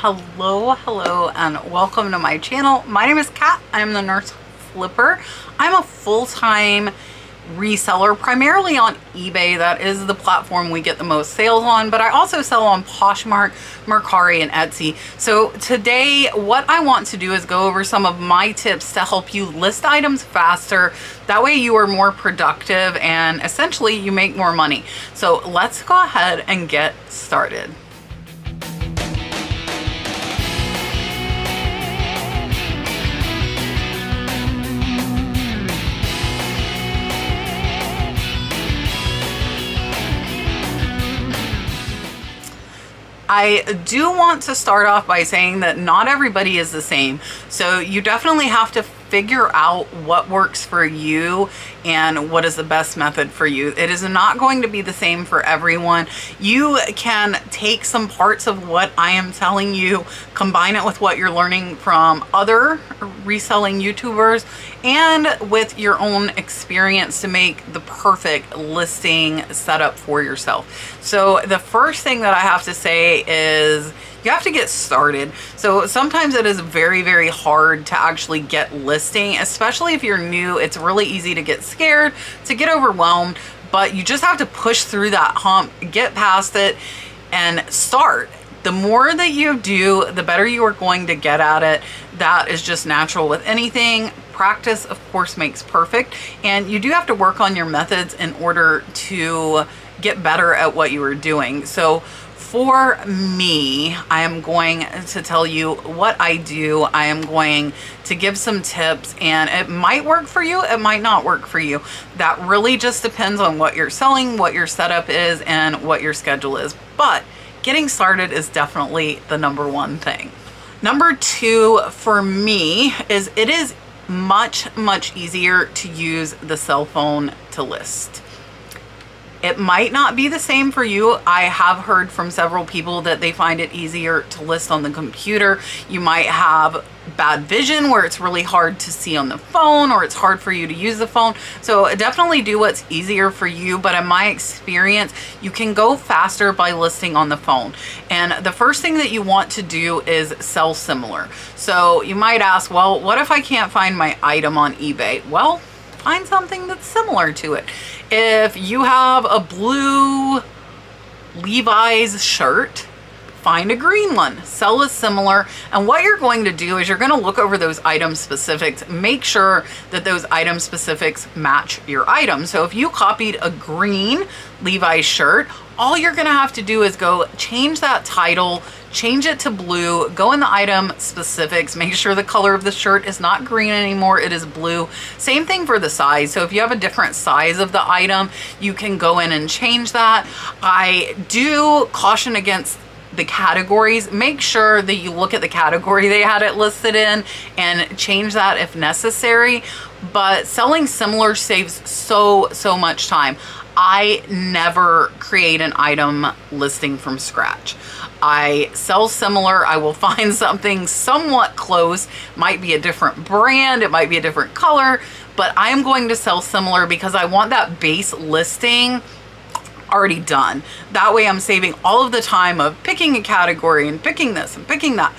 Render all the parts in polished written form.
Hello, and welcome to my channel. My name is Kat. I'm the Nurse Flipper. I'm a full-time reseller, primarily on eBay. That is the platform we get the most sales on, but I also sell on Poshmark, Mercari, and Etsy. So today, what I want to do is go over some of my tips to help you list items faster. That way you are more productive and essentially you make more money. So let's go ahead and get started. I do want to start off by saying that not everybody is the same. So you definitely have to figure out what works for you and what is the best method for you. It is not going to be the same for everyone. You can take some parts of what I am telling you, combine it with what you're learning from other reselling YouTubers and with your own experience to make the perfect listing setup for yourself. So the first thing that I have to say is you have to get started. So sometimes it is very, very hard to actually get listing, especially if you're new. It's really easy to get scared, to get overwhelmed, but you just have to push through that hump, get past it, and start. The more that you do, the better you are going to get at it. That is just natural with anything. Practice, of course, makes perfect, and you do have to work on your methods in order to get better at what you are doing. So for me, I am going to tell you what I do. I am going to give some tips, and it might work for you, it might not work for you. That really just depends on what you're selling, what your setup is, and what your schedule is. But getting started is definitely the number one thing. Number two for me is it is much easier to use the cell phone to list. It might not be the same for you. I have heard from several people that they find it easier to list on the computer. You might have bad vision where it's really hard to see on the phone, or it's hard for you to use the phone. So definitely do what's easier for you. But in my experience, you can go faster by listing on the phone. And the first thing that you want to do is sell similar. So you might ask, well, what if I can't find my item on eBay? Well, find something that's similar to it. If you have a blue Levi's shirt, find a green one, sell a similar. And what you're going to do is you're going to look over those item specifics, make sure that those item specifics match your item. So if you copied a green Levi's shirt, all you're going to have to do is go change that title, change it to blue, go in the item specifics, make sure the color of the shirt is not green anymore, it is blue. Same thing for the size. So if you have a different size of the item, you can go in and change that. I do caution against the categories. Make sure that you look at the category they had it listed in and change that if necessary. But selling similar saves so much time. I never create an item listing from scratch. I sell similar. I will find something somewhat close, might be a different brand, it might be a different color, but I am going to sell similar because I want that base listing already done. That way I'm saving all of the time of picking a category and picking this and picking that.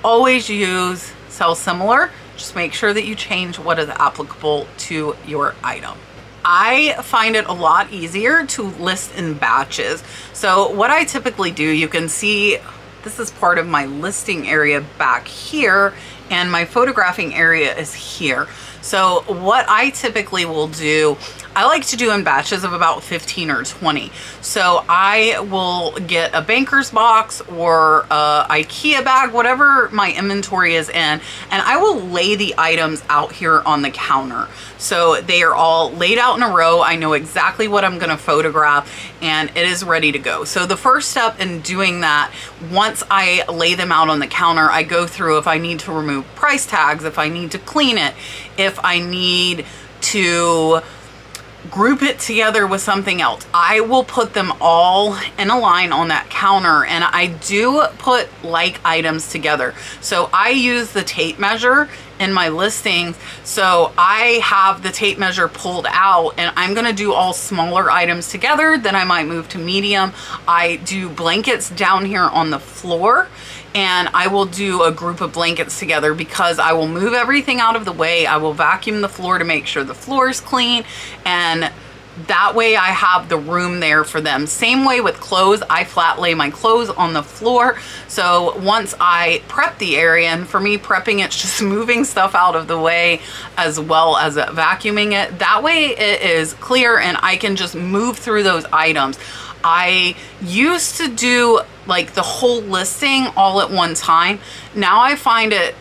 Always use sell similar. Just make sure that you change what is applicable to your item. I find it a lot easier to list in batches. So what I typically do, you can see this is part of my listing area back here, and my photographing area is here. So what I typically will do, I like to do in batches of about 15 or 20. So I will get a banker's box or a IKEA bag, whatever my inventory is in, and I will lay the items out here on the counter. So they are all laid out in a row. I know exactly what I'm gonna photograph, and it is ready to go. So the first step in doing that, once I lay them out on the counter, I go through if I need to remove price tags, if I need to clean it, if I need to group it together with something else. I will put them all in a line on that counter, and I do put like items together. So I use the tape measure in my listings. So I have the tape measure pulled out, and I'm gonna do all smaller items together. Then I might move to medium. I do blankets down here on the floor, and I will do a group of blankets together, because I will move everything out of the way. I will vacuum the floor to make sure the floor is clean, and that way I have the room there for them. Same way with clothes, I flat lay my clothes on the floor. So once I prep the area, and for me prepping, it's just moving stuff out of the way as well as vacuuming it. That way it is clear and I can just move through those items. I used to do like the whole listing all at one time. Now I find it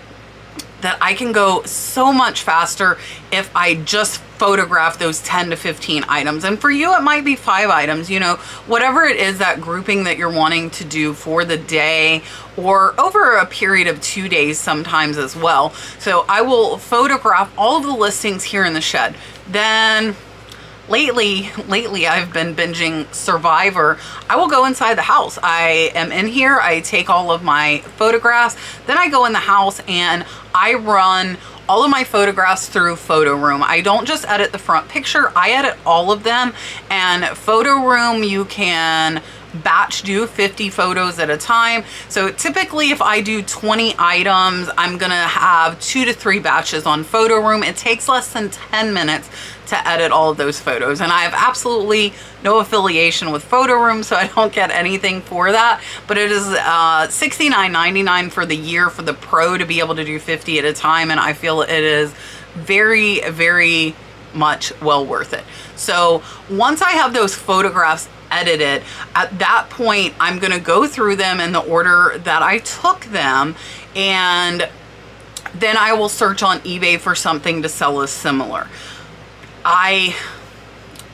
that I can go so much faster if I just photograph those 10 to 15 items. And for you, it might be 5 items, you know, whatever it is, that grouping that you're wanting to do for the day or over a period of 2 days sometimes as well. So I will photograph all of the listings here in the shed. Then lately I've been binging Survivor. I will go inside the house. I am in here, I take all of my photographs, then I go in the house and I run all of my photographs through Photo Room. I don't just edit the front picture, I edit all of them. And Photo Room, you can batch do 50 photos at a time. So typically if I do 20 items, I'm gonna have 2 to 3 batches on Photo Room. It takes less than 10 minutes to edit all of those photos, and I have absolutely no affiliation with Photo Room, so I don't get anything for that. But it is $69.99 for the year for the Pro to be able to do 50 at a time, and I feel it is very, very much well worth it. So once I have those photographs edited, at that point I'm going to go through them in the order that I took them, and then I will search on eBay for something to sell as similar. I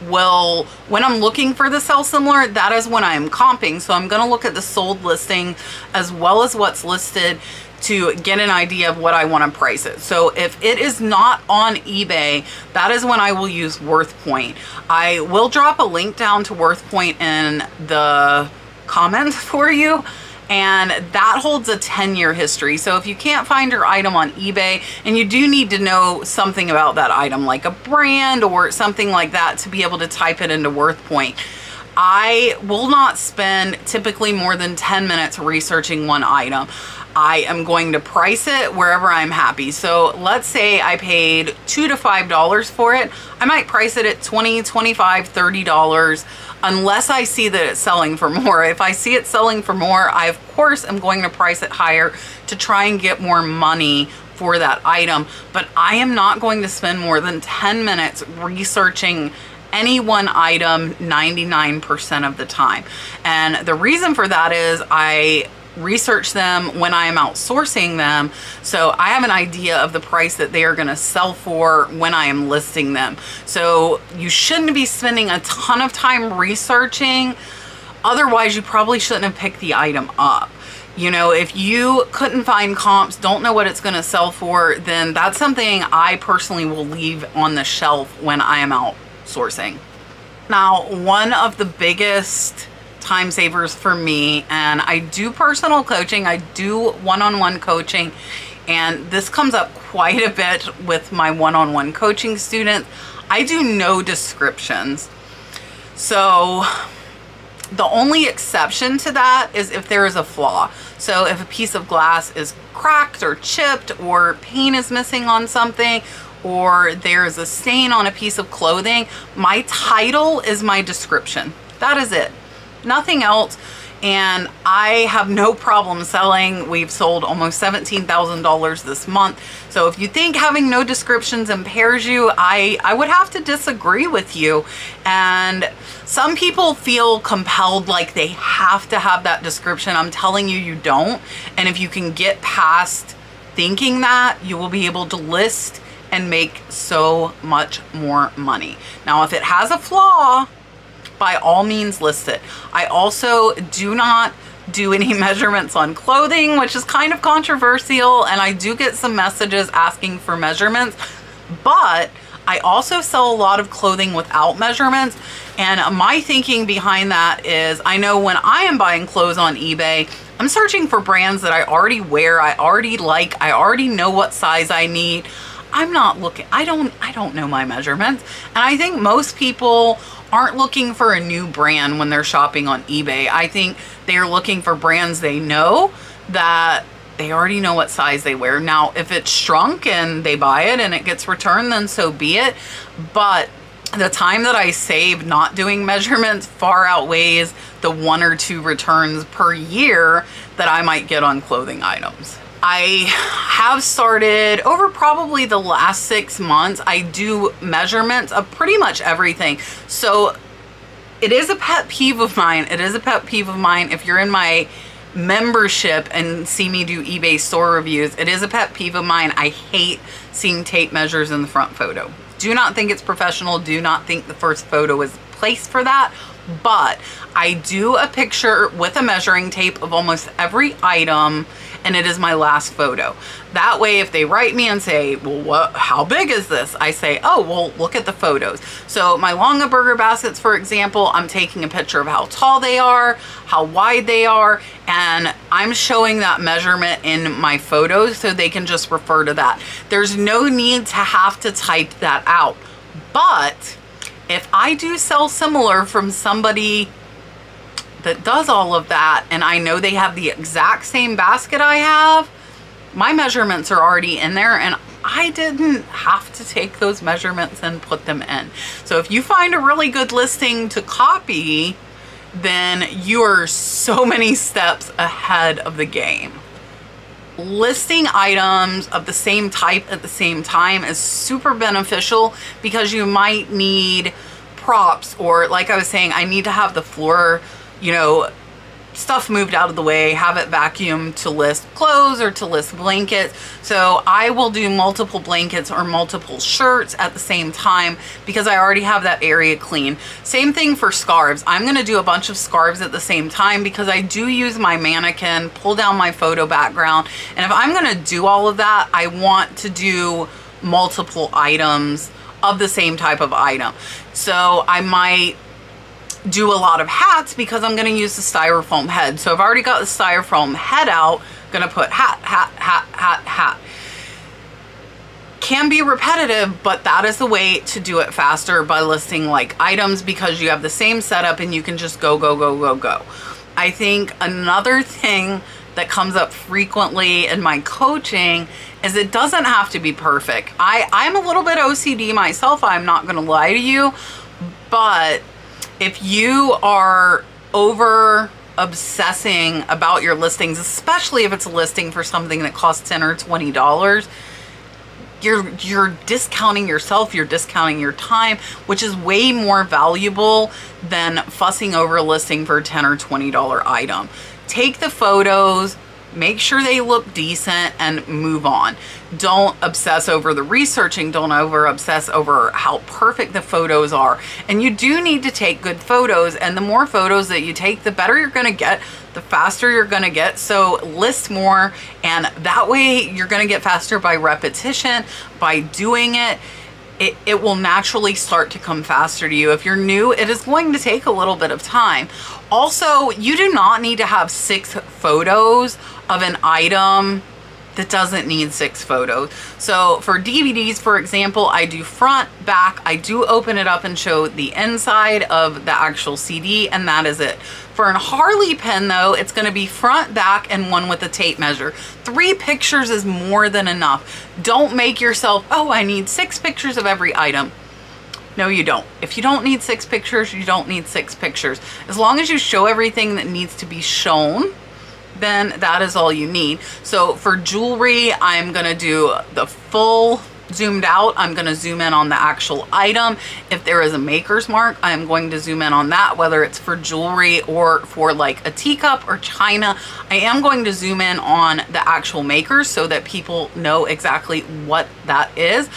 will, when I'm looking for the sell similar, that is when I'm comping. So I'm going to look at the sold listing as well as what's listed to get an idea of what I want to price it. So if it is not on eBay, that is when I will use WorthPoint. I will drop a link down to WorthPoint in the comments for you, and that holds a 10-year history. So if you can't find your item on eBay, and you do need to know something about that item, like a brand or something like that, to be able to type it into WorthPoint, I will not spend typically more than 10 minutes researching one item. I am going to price it wherever I'm happy. So let's say I paid $2 to $5 for it. I might price it at $20, $25, $30, unless I see that it's selling for more. If I see it selling for more, I of course am going to price it higher to try and get more money for that item. But I am not going to spend more than 10 minutes researching any one item 99% of the time. And the reason for that is I research them when I am outsourcing them, so I have an idea of the price that they are going to sell for when I am listing them. So you shouldn't be spending a ton of time researching, otherwise you probably shouldn't have picked the item up. You know, if you couldn't find comps, don't know what it's going to sell for, then that's something I personally will leave on the shelf when I am outsourcing. Now, one of the biggest time savers for me, and I do personal coaching, I do one-on-one coaching, and this comes up quite a bit with my one-on-one coaching students. I do no descriptions. So the only exception to that is if there is a flaw. So if a piece of glass is cracked or chipped, or paint is missing on something, or there's a stain on a piece of clothing, my title is my description. That is it. Nothing else. And I have no problem selling. We've sold almost $17,000 this month. So if you think having no descriptions impairs you, I would have to disagree with you. And some people feel compelled like they have to have that description. I'm telling you, you don't. And if you can get past thinking that, you will be able to list and make so much more money. Now, if it has a flaw, by all means list it. I also do not do any measurements on clothing, which is kind of controversial, and I do get some messages asking for measurements, but I also sell a lot of clothing without measurements. And my thinking behind that is, I know when I am buying clothes on eBay, I'm searching for brands that I already wear, I already like, I already know what size I need. I'm not looking, I don't know my measurements. And I think most people aren't looking for a new brand when they're shopping on eBay. I think they're looking for brands they know, that they already know what size they wear. Now, if it's shrunk and they buy it and it gets returned, then so be it. But the time that I save not doing measurements far outweighs the 1 or 2 returns per year that I might get on clothing items. I have started over probably the last 6 months. I do measurements of pretty much everything. So it is a pet peeve of mine. It is a pet peeve of mine. If you're in my membership and see me do eBay store reviews, it is a pet peeve of mine. I hate seeing tape measures in the front photo. Do not think it's professional. Do not think the first photo is placed for that. But I do a picture with a measuring tape of almost every item, and it is my last photo. That way, if they write me and say, well, how big is this? I say, oh, well, look at the photos. So my Longa burger baskets, for example, I'm taking a picture of how tall they are, how wide they are, and I'm showing that measurement in my photos so they can just refer to that. There's no need to have to type that out. But if I do sell similar from somebody that does all of that, and I know they have the exact same basket I have, my measurements are already in there, and I didn't have to take those measurements and put them in. So if you find a really good listing to copy, then you are so many steps ahead of the game. Listing items of the same type at the same time is super beneficial because you might need props, or like I was saying, I need to have the floor, you know, stuff moved out of the way, have it vacuumed to list clothes or to list blankets. So I will do multiple blankets or multiple shirts at the same time because I already have that area clean. Same thing for scarves. I'm going to do a bunch of scarves at the same time because I do use my mannequin, pull down my photo background. And if I'm going to do all of that, I want to do multiple items of the same type of item. So I might do a lot of hats because I'm going to use the styrofoam head. So I've already got the styrofoam head out, going to put hat, hat, hat, hat, hat. Can be repetitive, but that is the way to do it faster by listing like items because you have the same setup and you can just go, go, go, go, go. I think another thing that comes up frequently in my coaching is it doesn't have to be perfect. I'm a little bit OCD myself, I'm not going to lie to you, but if you are over obsessing about your listings, especially if it's a listing for something that costs $10 or $20, you're discounting yourself, you're discounting your time, which is way more valuable than fussing over a listing for a $10 or $20 item. Take the photos, make sure they look decent, and move on. Don't obsess over the researching. Don't over obsess over how perfect the photos are. And you do need to take good photos, and the more photos that you take, the better you're going to get, the faster you're going to get. So list more, and that way you're going to get faster by repetition, by doing it. It will naturally start to come faster to you. If you're new, it is going to take a little bit of time. Also, you do not need to have 6 photos of an item that doesn't need 6 photos. So for DVDs, for example, I do front, back. I do open it up and show the inside of the actual CD, and that is it. For a Harley pen though, it's going to be front, back, and one with a tape measure. 3 pictures is more than enough. Don't make yourself, oh, I need 6 pictures of every item. No, you don't. If you don't need 6 pictures, you don't need 6 pictures. As long as you show everything that needs to be shown, then that is all you need. So for jewelry, I'm gonna do the full zoomed out. I'm gonna zoom in on the actual item. If there is a maker's mark, I'm going to zoom in on that, whether it's for jewelry or for like a teacup or china. I am going to zoom in on the actual makers so that people know exactly what that is.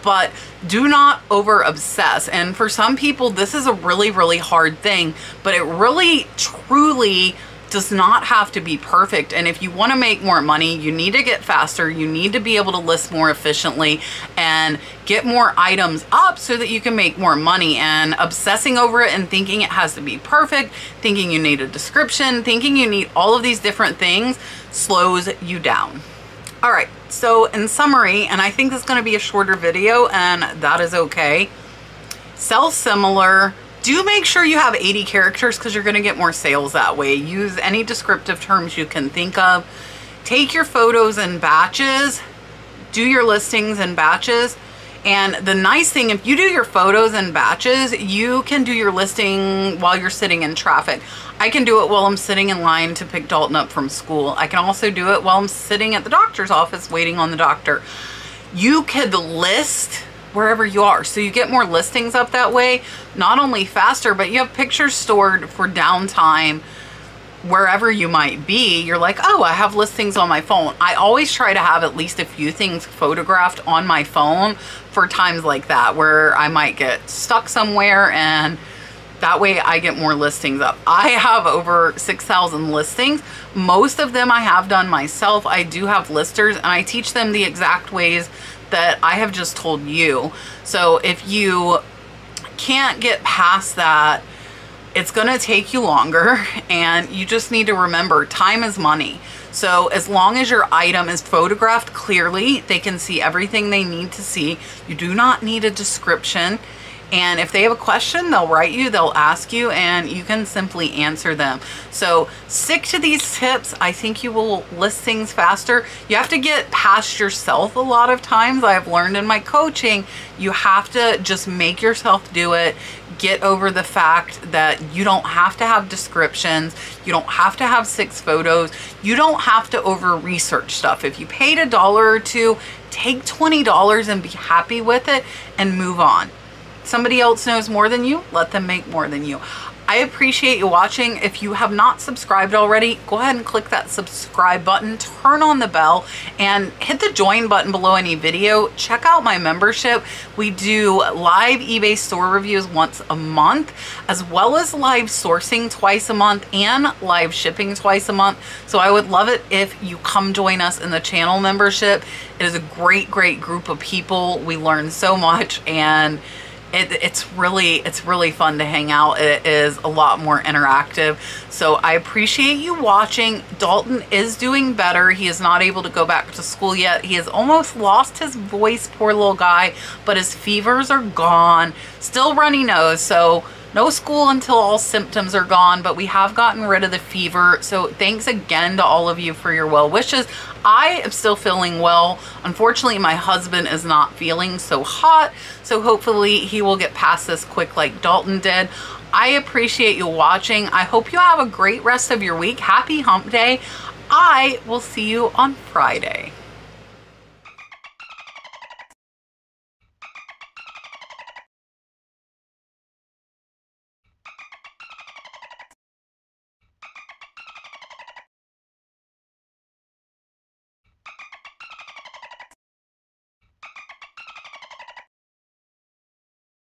But do not over obsess. And for some people, this is a really, really hard thing, but it really, truly does not have to be perfect. And if you want to make more money, you need to get faster. You need to be able to list more efficiently and get more items up so that you can make more money. And obsessing over it and thinking it has to be perfect, thinking you need a description, thinking you need all of these different things slows you down. All right, so in summary, and I think this is going to be a shorter video, and that is okay. Sell similar. Do make sure you have 80 characters because you're going to get more sales that way. Use any descriptive terms you can think of. take your photos in batches, do your listings in batches. And the nice thing, if you do your photos in batches, you can do your listing while you're sitting in traffic. I can do it while I'm sitting in line to pick Dalton up from school. I can also do it while I'm sitting at the doctor's office waiting on the doctor. You could list wherever you are, so you get more listings up that way, not only faster, but you have pictures stored for downtime wherever you might be. You're like, oh, I have listings on my phone. I always try to have at least a few things photographed on my phone for times like that where I might get stuck somewhere, and that way I get more listings up. I have over 6,000 listings. Most of them I have done myself. I do have listers, and I teach them the exact ways that I have just told you. So if you can't get past that, it's going to take you longer, and you just need to remember time is money. So as long as your item is photographed clearly, they can see everything they need to see. You do not need a description. And if they have a question, they'll write you, they'll ask you, and you can simply answer them. So stick to these tips. I think you will list things faster. You have to get past yourself a lot of times. I've learned in my coaching, you have to just make yourself do it. Get over the fact that you don't have to have descriptions. You don't have to have 6 photos. You don't have to over research stuff. If you paid $1 or $2, take $20 and be happy with it and move on. Somebody else knows more than you, let them make more than you. I appreciate you watching. If you have not subscribed already, go ahead and click that subscribe button, turn on the bell, and hit the join button below any video. Check out my membership. We do live eBay store reviews once a month, as well as live sourcing twice a month and live shipping twice a month. So I would love it if you come join us in the channel membership. It is a great, great group of people. We learn so much, and it's really fun to hang out. It is a lot more interactive. So I appreciate you watching. Dalton is doing better. He is not able to go back to school yet. He has almost lost his voice, poor little guy, but his fevers are gone. Still runny nose, so no school until all symptoms are gone, but we have gotten rid of the fever. So thanks again to all of you for your well wishes. I am still feeling well. Unfortunately, my husband is not feeling so hot, so hopefully he will get past this quick like Dalton did. I appreciate you watching. I hope you have a great rest of your week. Happy hump day. I will see you on Friday.